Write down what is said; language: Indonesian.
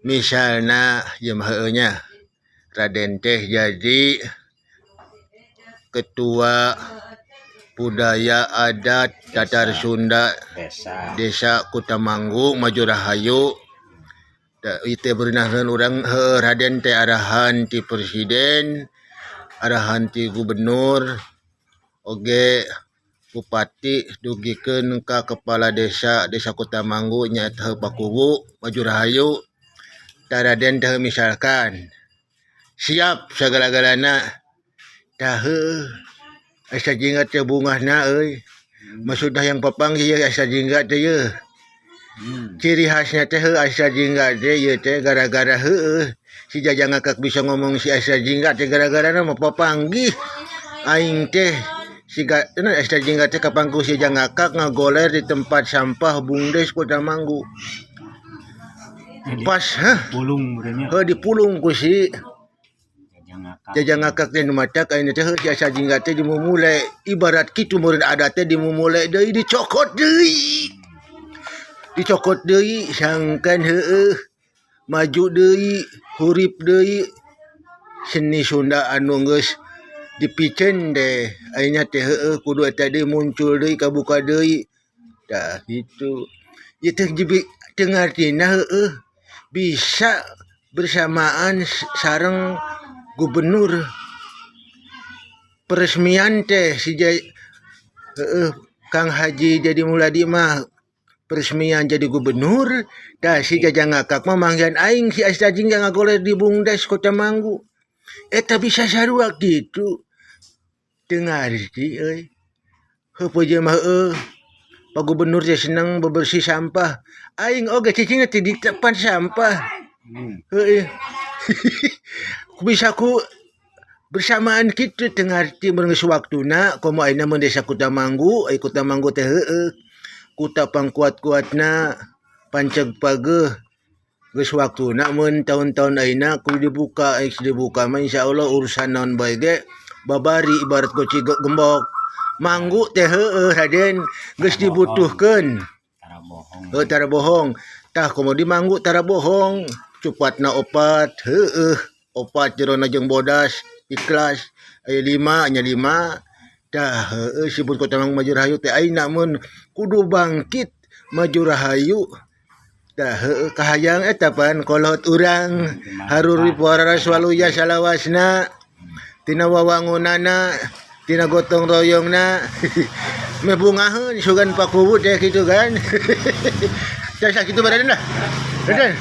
misalnya nya Raden teh jadi ketua budaya adat Tatar Sunda desa Kutamanggu Maju Rahayu. Itu berenahkan orang Raden teh arahan ti presiden, arahan ti gubernur, oge bupati dugikeun ka kepala desa Kutamanggu nyaeta Pakuwu Maju Rahayu. Raden teh misalkan siap segala-galana tah asa jingga teh bungahna euy. Maksudna yang papanggih asa jingga teh ye. Ciri khasnya teh asa jingga teh ye teh gara-gara si Jajang Ngakak bisa ngomong si asa jingga teh gara-gara mah papanggih. Aing teh si asa jingga teh kapangku si Jajang Ngakak ngagoler di tempat sampah Bungdes Kutamanggu. Pas pulung di pulung ku si Jajang Ngakak teh nu matak ayeuna teh si asa jingga teh dimulai ibarat kitu meureun adat teh dimulai deui dicokot deui. Dicokot deui sangkan maju deui hurip deui seni Sunda anu geus dipiceun teh ayeuna teh kudu eta deui muncul deui kabuka deui. Tah kitu. Ieu teh jibi teu ngartina bisa bersamaan sareng gubernur peresmian teh si Kang Haji Jadi Muladi mah peresmian jadi gubernur. Dah si Jajang Ngakak mah manggihan aing si asa jingga ngagoler di Bungdes Kutamanggu. Eta bisa sarua kitu. Teu ngarti euy. Heupeut je mah Pak Gubernur teh seneng bebersih sampah. Aing oge cicingna teh di tempat sampah. Heuh. Bisa ku bersamaan kitu teu ngarti mun geus waktuna komo ayeuna mun desa Kutamanggu, Kutamanggu teh kuta pangkuat-kuatna panceg pageuh geus waktuna mun tahun-tahun ayeuna kudu dibuka mah insyaallah urusan naon bae ge babari ibarat goci gembok. Manggu teh Raden geus dibutuhkeun. Tara bohong. Tah komo di Manggu tara bohong. Cupatna opat, opat jerona jeung bodas ikhlas aya 5 nya 5. Tah sibut Kutamanggu Maju Rahayu teh ayeuna mun kudu bangkit Maju Rahayu. Tah kahayang eta pan kolot urang haruri puararas waluya salawasna tina wawangunana tina gotong royongna mebungaheun sugan Pakuwu teh kitu kan. Tah sakitu Raden lah. Raden.